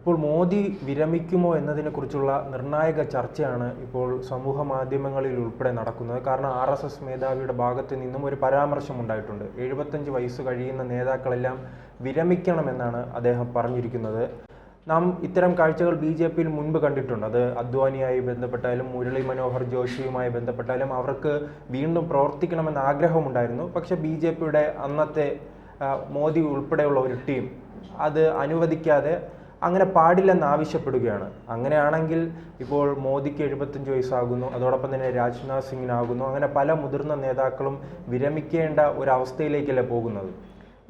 ഇപ്പോൾ മോദി വിരമിക്കുമോ എന്നതിനെക്കുറിച്ചുള്ള നിർണായക ചർച്ചയാണ് ഇപ്പോൾ സമൂഹ മാധ്യമങ്ങളിൽ ഉൾപ്പെടെ നടക്കുന്നത്. കാരണം RSS മേധാവിയുടെ ഭാഗത്ത് നിന്നും ഒരു പരാമർശം ഉണ്ടായിട്ടുണ്ട്. 75 വയസ്സ് കഴിയുന്ന നേതാക്കളെല്ലാം വിരമിക്കണമെന്നാണ് അദ്ദേഹം പറഞ്ഞിരിക്കുന്നത്. നാം ഇത്തരം കാഴ്ചകൾ BJPയിൽ മുൻപ് കണ്ടിട്ടുണ്ട്. അത് അദ്വാനിയായി ബന്ധപ്പെട്ടാലും മുരളി മനോഹർ ജോഷിയുമായി ബന്ധപ്പെട്ടാലും അവർക്ക് വീണ്ടും പ്രവർത്തിക്കണമെന്ന ആഗ്രഹമുണ്ടായിരുന്നു. പക്ഷേ BJPയുടെ അന്നത്തെ മോദി ഉൾപ്പെടെയുള്ള ഒരു ടീം അത് അനുവദിക്കാതെ അങ്ങനെ പാടില്ലെന്ന് ആവശ്യപ്പെടുകയാണ്. അങ്ങനെയാണെങ്കിൽ ഇപ്പോൾ മോദിക്ക് 75 വയസ്സാകുന്നു, അതോടൊപ്പം തന്നെ രാജ്നാഥ് സിംഗിനാകുന്നു. അങ്ങനെ പല മുതിർന്ന നേതാക്കളും വിരമിക്കേണ്ട ഒരു അവസ്ഥയിലേക്കല്ലേ പോകുന്നത്.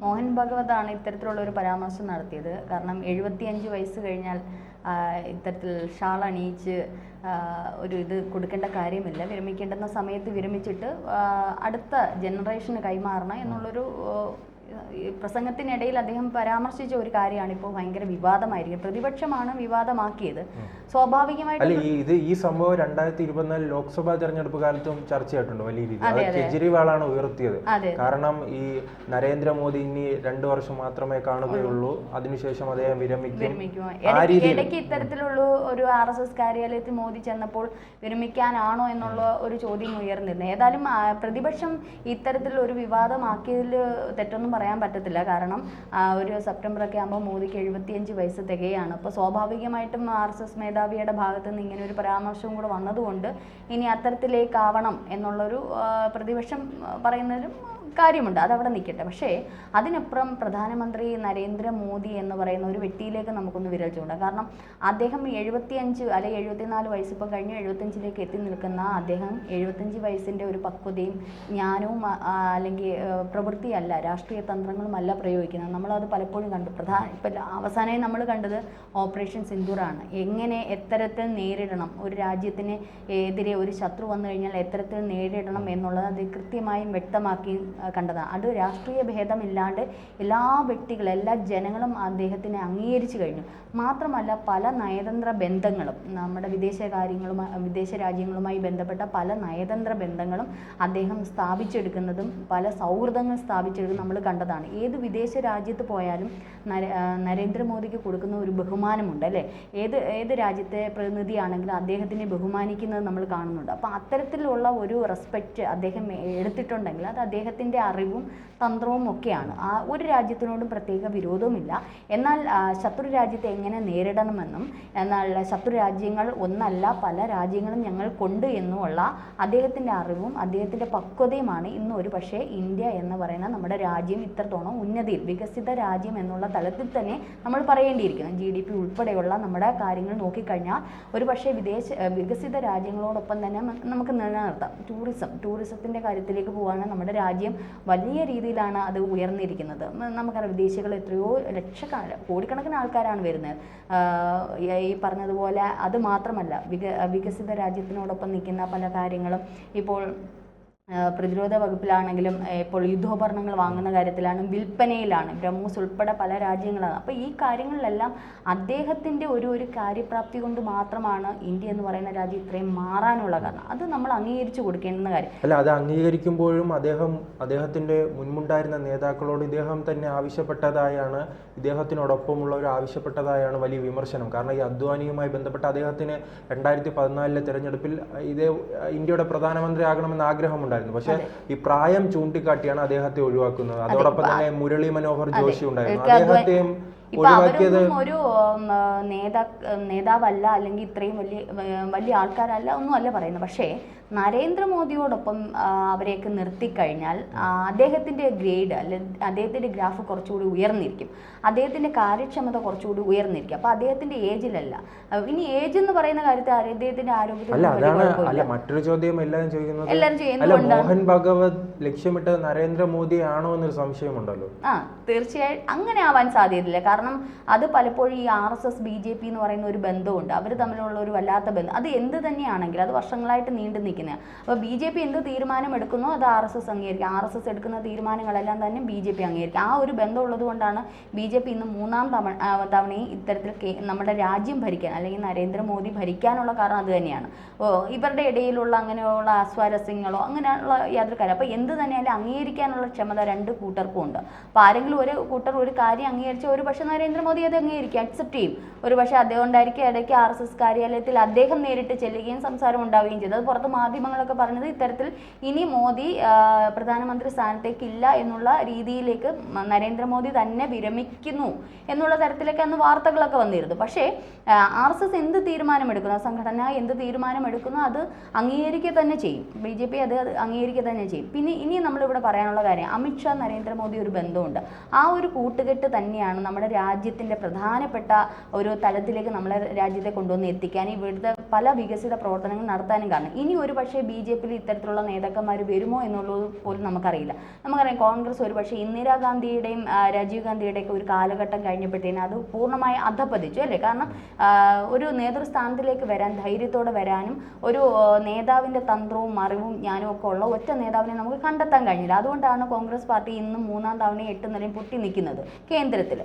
മോഹൻ ഭഗവതാണ് ഇത്തരത്തിലുള്ള ഒരു പരാമർശം നടത്തിയത്. കാരണം 75 വയസ്സ് കഴിഞ്ഞാൽ ഇത്തരത്തിൽ ഷാൾ അണിയിച്ച് ഒരു ഇത് കൊടുക്കേണ്ട കാര്യമില്ല. വിരമിക്കേണ്ടുന്ന സമയത്ത് വിരമിച്ചിട്ട് അടുത്ത ജനറേഷന് കൈമാറണം എന്നുള്ളൊരു പ്രസംഗത്തിനിടയിൽ അദ്ദേഹം പരാമർശിച്ച ഒരു കാര്യമാണ് ഇപ്പോൾ ഭയങ്കര വിവാദമായിരിക്കും. പ്രതിപക്ഷമാണ് വിവാദമാക്കിയത്. സ്വാഭാവികമായിട്ടും ഈ സംഭവം 2024 ലോക്സഭാ തെരഞ്ഞെടുപ്പ് കാലത്തും ചർച്ചയായിട്ടുണ്ട് വലിയ രീതിയിൽ. കെജ്രിവാളാണ് ഉയർത്തിയത്. കാരണം ഈ നരേന്ദ്രമോദി ഇനി 2 വർഷം മാത്രമേ കാണുകയുള്ളൂ, അതിനുശേഷം അദ്ദേഹം വിരമിക്കും. ഇടയ്ക്ക് ഇത്തരത്തിലുള്ള ഒരു RSS കാര്യാലയത്തിൽ മോദി ചെന്നപ്പോൾ വിരമിക്കാനാണോ എന്നുള്ള ഒരു ചോദ്യം ഉയർന്നിരുന്നു. ഏതായാലും പ്രതിപക്ഷം ഇത്തരത്തിലുള്ള ഒരു വിവാദമാക്കിയതിൽ തെറ്റൊന്നും പറയാൻ പറ്റത്തില്ല. കാരണം ഒരു സെപ്റ്റംബറൊക്കെ ആകുമ്പോൾ മോദിക്ക് 75 വയസ്സ് തികയാണ്. അപ്പോൾ സ്വാഭാവികമായിട്ടും RSS മേധാവിയുടെ ഭാഗത്തു നിന്ന് ഇങ്ങനെ ഒരു പരാമർശവും കൂടെ വന്നതുകൊണ്ട് ഇനി അത്തരത്തിലേക്കാവണം എന്നുള്ളൊരു പ്രതിപക്ഷം പറയുന്നതിലും കാര്യമുണ്ട്. അതവിടെ നിൽക്കട്ടെ. പക്ഷേ അതിനപ്പുറം പ്രധാനമന്ത്രി നരേന്ദ്രമോദി എന്ന് പറയുന്ന ഒരു വ്യക്തിയിലേക്ക് നമുക്കൊന്ന് വിരൽ ചൂണ്ടാം. കാരണം അദ്ദേഹം 75 അല്ലെങ്കിൽ 74 വയസ്സ് ഇപ്പോൾ കഴിഞ്ഞ് 75ലേക്ക് എത്തി നിൽക്കുന്ന അദ്ദേഹം 75 വയസ്സിൻ്റെ ഒരു പക്വതയും ജ്ഞാനവും അല്ലെങ്കിൽ പ്രവൃത്തിയല്ല, രാഷ്ട്രീയ തന്ത്രങ്ങളുമല്ല പ്രയോഗിക്കുന്നത്. നമ്മളത് പലപ്പോഴും കണ്ടു. ഇപ്പം അവസാനമായി നമ്മൾ കണ്ടത് ഓപ്പറേഷൻ സിന്ദൂറാണ്. എങ്ങനെ എത്തരത്തിൽ നേരിടണം, ഒരു രാജ്യത്തിന് എതിരെ ഒരു ശത്രു വന്നു കഴിഞ്ഞാൽ എത്തരത്തിൽ നേരിടണം എന്നുള്ളത് അത് കൃത്യമായും വ്യക്തമാക്കി കണ്ടതാണ്. അത് രാഷ്ട്രീയ ഭേദമില്ലാണ്ട് എല്ലാ വ്യക്തികളും എല്ലാ ജനങ്ങളും അദ്ദേഹത്തിനെ അംഗീകരിച്ചു കഴിഞ്ഞു. മാത്രമല്ല പല നയതന്ത്ര ബന്ധങ്ങളും നമ്മുടെ വിദേശ രാജ്യങ്ങളുമായി ബന്ധപ്പെട്ട പല നയതന്ത്ര ബന്ധങ്ങളും അദ്ദേഹം സ്ഥാപിച്ചെടുക്കുന്നതും പല സൗഹൃദങ്ങൾ സ്ഥാപിച്ചെടുക്കുന്നതും നമ്മൾ കണ്ടതാണ്. ഏത് വിദേശ രാജ്യത്ത് പോയാലും നരേന്ദ്രമോദിക്ക് കൊടുക്കുന്ന ഒരു ബഹുമാനമുണ്ട് അല്ലേ. ഏത് രാജ്യത്തെ പ്രതിനിധിയാണെങ്കിലും അദ്ദേഹത്തിനെ ബഹുമാനിക്കുന്നത് നമ്മൾ കാണുന്നുണ്ട്. അപ്പോൾ അത്തരത്തിലുള്ള ഒരു റെസ്പെക്റ്റ് അദ്ദേഹം എടുത്തിട്ടുണ്ടെങ്കിൽ അത് അദ്ദേഹത്തിൻ്റെ അറിവും തന്ത്രവും ഒക്കെയാണ്. ഒരു രാജ്യത്തിനോടും പ്രത്യേക വിരോധവുമില്ല. എന്നാൽ ശത്രു രാജ്യത്തെ എങ്ങനെ നേരിടണമെന്നും എന്നാൽ ശത്രു രാജ്യങ്ങൾ ഒന്നല്ല പല രാജ്യങ്ങളും ഞങ്ങൾക്കുണ്ട് എന്നുമുള്ള അദ്ദേഹത്തിൻ്റെ അറിവും അദ്ദേഹത്തിൻ്റെ പക്വതയുമാണ് ഇന്ന് ഒരു പക്ഷേ ഇന്ത്യ എന്ന് പറയുന്ന നമ്മുടെ രാജ്യം ഇത്രത്തോളം ഉന്നതിയിൽ വികസിത രാജ്യം എന്നുള്ള തലത്തിൽ തന്നെ നമ്മൾ പറയേണ്ടിയിരിക്കുന്നു. GDP ഉൾപ്പെടെയുള്ള നമ്മുടെ കാര്യങ്ങൾ നോക്കിക്കഴിഞ്ഞാൽ ഒരു പക്ഷേ വികസിത രാജ്യങ്ങളോടൊപ്പം തന്നെ നമുക്ക് നിലനിർത്താം. ടൂറിസത്തിൻ്റെ കാര്യത്തിലേക്ക് പോവുകയാണെങ്കിൽ നമ്മുടെ രാജ്യം വലിയ രീതിയിലാണ് അത് ഉയർന്നിരിക്കുന്നത്. നമുക്കറിയാം വിദേശികൾ എത്രയോ കോടിക്കണക്കിന് ആൾക്കാരാണ് വരുന്നത്. ഈ പറഞ്ഞതുപോലെ അത് മാത്രമല്ല വികസിത രാജ്യത്തിനോടൊപ്പം നിൽക്കുന്ന പല കാര്യങ്ങളും ഇപ്പോൾ പ്രതിരോധ വകുപ്പിലാണെങ്കിലും ഇപ്പോൾ യുദ്ധോപകരണങ്ങൾ വാങ്ങുന്ന കാര്യത്തിലാണ്, വിൽപ്പനയിലാണ്, ബ്രഹ്മോസ് ഉൾപ്പെടെ പല രാജ്യങ്ങളാണ്. അപ്പോൾ ഈ കാര്യങ്ങളിലെല്ലാം അദ്ദേഹത്തിൻ്റെ ഒരു കാര്യപ്രാപ്തി കൊണ്ട് മാത്രമാണ് ഇന്ത്യ എന്ന് പറയുന്ന രാജ്യം ഇത്രയും മാറാനുള്ള കാരണം. അത് നമ്മൾ അംഗീകരിച്ചു കൊടുക്കേണ്ടുന്ന കാര്യം അല്ല. അത് അംഗീകരിക്കുമ്പോഴും അദ്ദേഹത്തിൻ്റെ മുൻപുണ്ടായിരുന്ന നേതാക്കളോട് ഇദ്ദേഹം തന്നെ ആവശ്യപ്പെട്ടതായാണ്, ഇദ്ദേഹത്തിനോടൊപ്പമുള്ളവർ ആവശ്യപ്പെട്ടതായാണ് വലിയ വിമർശനം. കാരണം ഈ അദ്വാനിയുമായി ബന്ധപ്പെട്ട അദ്ദേഹത്തിന് 2014 തെരഞ്ഞെടുപ്പിൽ ഇന്ത്യയുടെ പ്രധാനമന്ത്രി ആകണമെന്ന് ആഗ്രഹമുണ്ട്. പക്ഷേ ഈ പ്രായം ചൂണ്ടിക്കാട്ടിയാണ് അദ്ദേഹത്തെ ഒഴിവാക്കുന്നത്. അതോടൊപ്പം തന്നെ മുരളി മനോഹർ ജോഷി ഉണ്ടായിരുന്നു, അദ്ദേഹത്തെയും ഒരു നേതാവല്ല അല്ലെങ്കിൽ ഇത്രയും വലിയ ആൾക്കാരല്ല ഒന്നുമല്ല പറയുന്നത്. പക്ഷേ നരേന്ദ്രമോദിയോടൊപ്പം അവരെയൊക്കെ നിർത്തിക്കഴിഞ്ഞാൽ അദ്ദേഹത്തിൻ്റെ ഗ്രേഡ് അല്ലെങ്കിൽ അദ്ദേഹത്തിൻ്റെ ഗ്രാഫ് കുറച്ചുകൂടി ഉയർന്നിരിക്കും, അദ്ദേഹത്തിൻ്റെ കാര്യക്ഷമത കുറച്ചുകൂടി ഉയർന്നിരിക്കും. അപ്പോൾ അദ്ദേഹത്തിൻ്റെ ഏജിലല്ല. ഇനി ഏജ് എന്ന് പറയുന്ന കാര്യത്തിൽ അദ്ദേഹത്തിൻ്റെ ആരോഗ്യത്തിന് മറ്റൊരു ചോദ്യം എല്ലാവരും ചെയ്യുന്നത് മോഹൻ ഭഗവത് ലക്ഷ്യമിട്ടത് നരേന്ദ്രമോദി ആണോ എന്നൊരു സംശയമുണ്ടല്ലോ. തീർച്ചയായും അങ്ങനെ ആവാൻ സാധ്യതയില്ല. കാരണം അത് പലപ്പോഴും ഈ RSS BJP എന്ന് പറയുന്ന ഒരു ബന്ധമുണ്ട്. അവർ തമ്മിലുള്ള ഒരു വല്ലാത്ത ബന്ധം. അത് എന്ത് തന്നെയാണെങ്കിലും അത് വർഷങ്ങളായിട്ട് നീണ്ടു നിൽക്കുന്നത്. അംഗീകരിക്കുന്നത്. അപ്പോൾ BJP എന്ത് തീരുമാനം എടുക്കുന്നോ അത് RSS അംഗീകരിക്കും, RSS എടുക്കുന്ന തീരുമാനങ്ങളെല്ലാം തന്നെ BJP അംഗീകരിക്കും. ആ ഒരു ബന്ധം ഉള്ളത് കൊണ്ടാണ് BJP ഇന്ന് മൂന്നാം തവണയും ഇത്തരത്തിൽ നമ്മുടെ രാജ്യം ഭരിക്കാൻ അല്ലെങ്കിൽ നരേന്ദ്രമോദി ഭരിക്കാനുള്ള കാരണം അത് തന്നെയാണ്. ഇവരുടെ ഇടയിലുള്ള അങ്ങനെയുള്ള അസ്വാരസ്യങ്ങളോ അങ്ങനെയുള്ള യാതൊരു കാര്യം. അപ്പോൾ എന്ത് തന്നെയായാലും അംഗീകരിക്കാനുള്ള ക്ഷമത രണ്ട് കൂട്ടർക്കും ഉണ്ട്. അപ്പോൾ ആരെങ്കിലും ഒരു കൂട്ടർ ഒരു കാര്യം അംഗീകരിച്ച ഒരു പക്ഷേ നരേന്ദ്രമോദി അത് അംഗീകരിക്കും, അക്സെപ്റ്റ് ചെയ്യും. ഒരു പക്ഷേ അദ്ദേഹം ഉണ്ടായിരിക്കും ഇടയ്ക്ക് RSS കാര്യാലയത്തിൽ അദ്ദേഹം നേരിട്ട് ചെല്ലുകയും സംസാരം ഉണ്ടാവുകയും ചെയ്തു. അത് പുറത്ത് മാധ്യമങ്ങളൊക്കെ പറഞ്ഞത് ഇത്തരത്തിൽ ഇനി മോദി പ്രധാനമന്ത്രി സ്ഥാനത്തേക്കില്ല എന്നുള്ള രീതിയിലേക്ക് നരേന്ദ്രമോദി തന്നെ വിരമിക്കുന്നു എന്നുള്ള തരത്തിലൊക്കെ അന്ന് വാർത്തകളൊക്കെ വന്നിരുന്നു. പക്ഷേ RSS എന്ത് തീരുമാനമെടുക്കുന്നു, സംഘടന എന്ത് തീരുമാനമെടുക്കുന്നു അത് അംഗീകരിക്കുക തന്നെ ചെയ്യും, BJP അത് അംഗീകരിക്കുക തന്നെ ചെയ്യും. പിന്നെ ഇനി നമ്മളിവിടെ പറയാനുള്ള കാര്യം, അമിത്ഷാ നരേന്ദ്രമോദി ഒരു ബന്ധമുണ്ട്. ആ ഒരു കൂട്ടുകെട്ട് തന്നെയാണ് നമ്മുടെ രാജ്യത്തിൻ്റെ പ്രധാനപ്പെട്ട ഒരു തലത്തിലേക്ക് നമ്മളെ രാജ്യത്തെ കൊണ്ടുവന്ന് എത്തിക്കാൻ, ഇവിടുത്തെ പല വികസിത പ്രവർത്തനങ്ങൾ നടത്താനും കാരണം. ഇനി ഒരു പക്ഷേ BJPയിൽ ഇത്തരത്തിലുള്ള നേതാക്കന്മാർ വരുമോ എന്നുള്ളത് പോലും നമുക്കറിയില്ല. നമുക്കറിയാം കോൺഗ്രസ് ഒരു പക്ഷേ ഇന്ദിരാഗാന്ധിയുടെയും രാജീവ് ഗാന്ധിയുടെയൊക്കെ ഒരു കാലഘട്ടം കഴിഞ്ഞപ്പോഴത്തേനും അത് പൂർണ്ണമായി അധപ്പതിച്ചു അല്ലേ. കാരണം ഒരു നേതൃസ്ഥാനത്തിലേക്ക് വരാൻ ധൈര്യത്തോടെ വരാനും ഒരു നേതാവിൻ്റെ തന്ത്രവും അറിവും ജ്ഞാനവും ഒക്കെ ഉള്ള ഒറ്റ നേതാവിനെ നമുക്ക് കണ്ടെത്താൻ കഴിഞ്ഞില്ല. അതുകൊണ്ടാണ് കോൺഗ്രസ് പാർട്ടി ഇന്നും മൂന്നാം തവണയും 8 നിലയും പൊട്ടി നിൽക്കുന്നത് കേന്ദ്രത്തിൽ.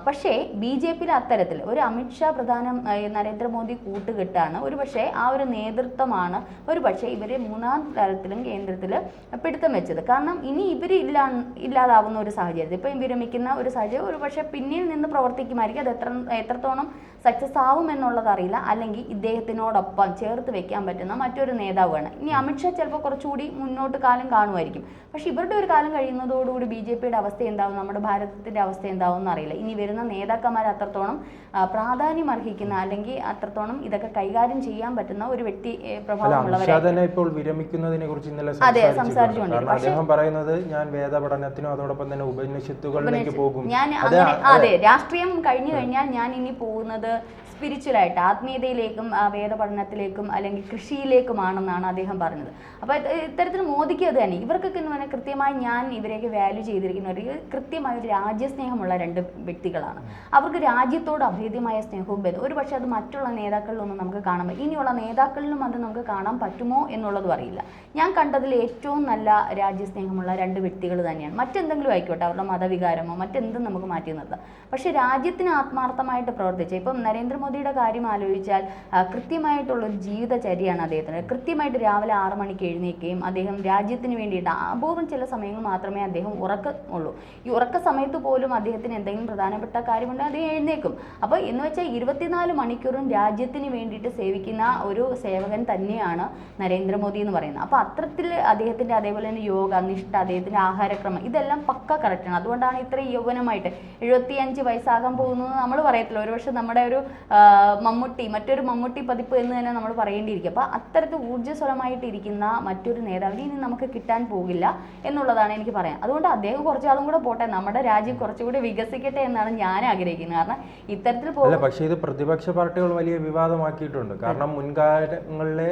പക്ഷേ BJPയിൽ അത്തരത്തിൽ ഒരു അമിത്ഷാ നരേന്ദ്രമോദി കൂട്ടുകെട്ടാണ് ഒരു പക്ഷേ ആ ഒരു നേതൃത്വമാണ് ഒരു പക്ഷേ ഇവരെ മൂന്നാം തലത്തിലും കേന്ദ്രത്തിൽ പിടുത്തം വെച്ചത്. കാരണം ഇനി ഇവർ ഇല്ലാതാവുന്ന ഒരു സാഹചര്യത്തിൽ ഇപ്പം വിരമിക്കുന്ന ഒരു സാഹചര്യം ഒരു പക്ഷേ പിന്നിൽ നിന്ന് പ്രവർത്തിക്കുമായിരിക്കും. അത് എത്രത്തോളം സക്സസ് ആവും എന്നുള്ളത് അറിയില്ല. അല്ലെങ്കിൽ ഇദ്ദേഹത്തിനോടൊപ്പം ചേർത്ത് വെക്കാൻ പറ്റുന്ന മറ്റൊരു നേതാവാണ്. ഇനി അമിത്ഷാ ചിലപ്പോൾ കുറച്ചുകൂടി മുന്നോട്ട് കാലം കാണുമായിരിക്കും. പക്ഷേ ഇവരുടെ ഒരു കാലം കഴിയുന്നതോടുകൂടി BJPയുടെ അവസ്ഥ എന്താവും, നമ്മുടെ ഭാരതത്തിൻ്റെ അവസ്ഥ എന്താവും എന്നറിയില്ല. ഇനി വരുന്ന നേതാക്കന്മാർ അത്രത്തോളം പ്രാധാന്യം അർഹിക്കുന്ന അല്ലെങ്കിൽ അത്രത്തോളം ഇതൊക്കെ കൈകാര്യം ചെയ്യാൻ പറ്റുന്ന ഒരു വ്യക്തി പ്രഭാവമുള്ളവരാണ്. ഇപ്പോൾ വിരമിക്കുന്നതിനെ കുറിച്ച് ഇന്നലെ സംസാരിച്ചുകൊണ്ട് അദ്ദേഹം പറയുന്നത് ഞാൻ വേദപഠനത്തിനും അതോടൊപ്പം തന്നെ ഉപനിഷത്തുകളിലേക്ക് പോകും. അതെ, രാഷ്ട്രീയം കഴിഞ്ഞു കഴിഞ്ഞാൽ ഞാൻ ഇനി പോകുന്നത് സ്പിരിച്വലായിട്ട് ആത്മീയതയിലേക്കും വേദപഠനത്തിലേക്കും അല്ലെങ്കിൽ കൃഷിയിലേക്കുമാണെന്നാണ് അദ്ദേഹം പറഞ്ഞത്. അപ്പോൾ ഇത്തരത്തിൽ മോദിക്ക് അത് തന്നെ ഇവർക്കൊക്കെ എന്ന് പറഞ്ഞാൽ കൃത്യമായി ഞാൻ ഇവരെയൊക്കെ വാല്യൂ ചെയ്തിരിക്കുന്നവർ കൃത്യമായ ഒരു രാജ്യസ്നേഹമുള്ള രണ്ട് വ്യക്തികളാണ്. അവർക്ക് രാജ്യത്തോട് അഭേദ്യമായ സ്നേഹവും ബന്ധം ഒരു പക്ഷേ അത് മറ്റുള്ള നേതാക്കളിലൊന്നും നമുക്ക് കാണാൻ പറ്റും. ഇനിയുള്ള നേതാക്കളിലും അത് നമുക്ക് കാണാൻ പറ്റുമോ എന്നുള്ളതും അറിയില്ല. ഞാൻ കണ്ടതിൽ ഏറ്റവും നല്ല രാജ്യസ്നേഹമുള്ള രണ്ട് വ്യക്തികൾ തന്നെയാണ്. മറ്റെന്തെങ്കിലും ആയിക്കോട്ടെ, അവരുടെ മതവികാരമോ മറ്റെന്തും നമുക്ക് മാറ്റി നിർത്താം. പക്ഷേ രാജ്യത്തിന് ആത്മാർത്ഥമായിട്ട് പ്രവർത്തിച്ച ഇപ്പം നരേന്ദ്രമോദിയുടെ കാര്യം ആലോചിച്ചാൽ കൃത്യമായിട്ടുള്ളൊരു ജീവിതചര്യയാണ് അദ്ദേഹത്തിന്. കൃത്യമായിട്ട് രാവിലെ 6 മണിക്ക് എഴുന്നേൽക്കുകയും അദ്ദേഹം രാജ്യത്തിന് വേണ്ടിയിട്ട് അപൂർവം ചില സമയങ്ങൾ മാത്രമേ അദ്ദേഹം ഉറക്കമുള്ളൂ. ഈ ഉറക്ക സമയത്ത് പോലും അദ്ദേഹത്തിന് എന്തെങ്കിലും പ്രധാനപ്പെട്ട കാര്യമുണ്ടെങ്കിൽ അദ്ദേഹം എഴുന്നേൽക്കും. അപ്പോൾ എന്ന് വെച്ചാൽ 24 മണിക്കൂറും രാജ്യത്തിന് വേണ്ടിയിട്ട് സേവിക്കുന്ന ഒരു സേവകൻ തന്നെയാണ് നരേന്ദ്രമോദി എന്ന് പറയുന്നത്. അപ്പോൾ അത്തരത്തിൽ അദ്ദേഹത്തിൻ്റെ അതേപോലെ തന്നെ യോഗ നിഷ്ഠ, അദ്ദേഹത്തിൻ്റെ ആഹാരക്രമം ഇതെല്ലാം പക്ക കറക്റ്റാണ്. അതുകൊണ്ടാണ് ഇത്രയും യൗവനമായിട്ട് 75 വയസ്സാകാൻ പോകുന്നത് നമ്മൾ പറയത്തില്ല. ഒരുപക്ഷെ നമ്മുടെ ഒരു മറ്റൊരു മമ്മൂട്ടി പതിപ്പ് എന്ന് തന്നെ നമ്മൾ പറയേണ്ടിയിരിക്കും. അപ്പോൾ അത്തരത്തിൽ ഊർജ്ജസ്വലമായിട്ടിരിക്കുന്ന മറ്റൊരു നേതാവിനെ ഇനി നമുക്ക് കിട്ടാൻ പോകില്ല എന്നുള്ളതാണ് എനിക്ക് പറയാൻ. അതുകൊണ്ട് അദ്ദേഹം കുറച്ചാളും കൂടെ പോട്ടെ, നമ്മുടെ രാജ്യം കുറച്ചുകൂടി വികസിക്കട്ടെ എന്നാണ് ഞാൻ ആഗ്രഹിക്കുന്നത്. കാരണം ഇത്തരത്തിൽ പക്ഷേ ഇത് പ്രതിപക്ഷ പാർട്ടികൾ വലിയ വിവാദമാക്കിയിട്ടുണ്ട്. കാരണം മുൻകാലങ്ങളിലെ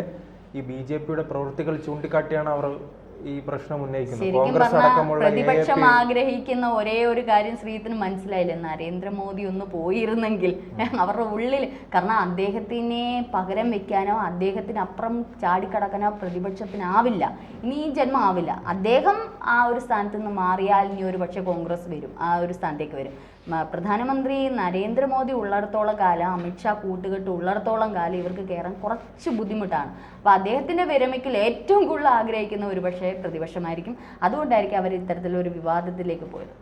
ഈ BJPയുടെ പ്രവൃത്തികൾ ചൂണ്ടിക്കാട്ടിയാണ് അവർ ഈ പ്രശ്നം ഉന്നയിക്കുന്നത്. പ്രതിപക്ഷം ആഗ്രഹിക്കുന്ന ഒരേ ഒരു കാര്യം ശ്രീത്തിന് മനസ്സിലായില്ല, നരേന്ദ്രമോദി ഒന്ന് പോയിരുന്നെങ്കിൽ അവരുടെ ഉള്ളിൽ. കാരണം അദ്ദേഹത്തിനെ പകരം വെക്കാനോ അദ്ദേഹത്തിനപ്പുറം ചാടിക്കടക്കാനോ പ്രതിപക്ഷത്തിനാവില്ല, ഇനി ഈ ജന്മം ആവില്ല. അദ്ദേഹം ആ ഒരു സ്ഥാനത്ത് നിന്ന് മാറിയാൽ ഇനി ഒരു പക്ഷേ കോൺഗ്രസ് വരും, ആ ഒരു സ്ഥാനത്തേക്ക് വരും. പ്രധാനമന്ത്രി നരേന്ദ്രമോദി ഉള്ളിടത്തോളം കാലം, അമിത്ഷാ കൂട്ടുകെട്ട് ഉള്ളിടത്തോളം കാലം ഇവർക്ക് കയറാൻ കുറച്ച് ബുദ്ധിമുട്ടാണ്. അപ്പോൾ അദ്ദേഹത്തിൻ്റെ വിരമിക്കൽ ഏറ്റവും കൂടുതൽ ആഗ്രഹിക്കുന്ന ഒരു പക്ഷേ പ്രതിപക്ഷമായിരിക്കും. അതുകൊണ്ടായിരിക്കും അവർ ഇത്തരത്തിലൊരു വിവാദത്തിലേക്ക് പോയത്.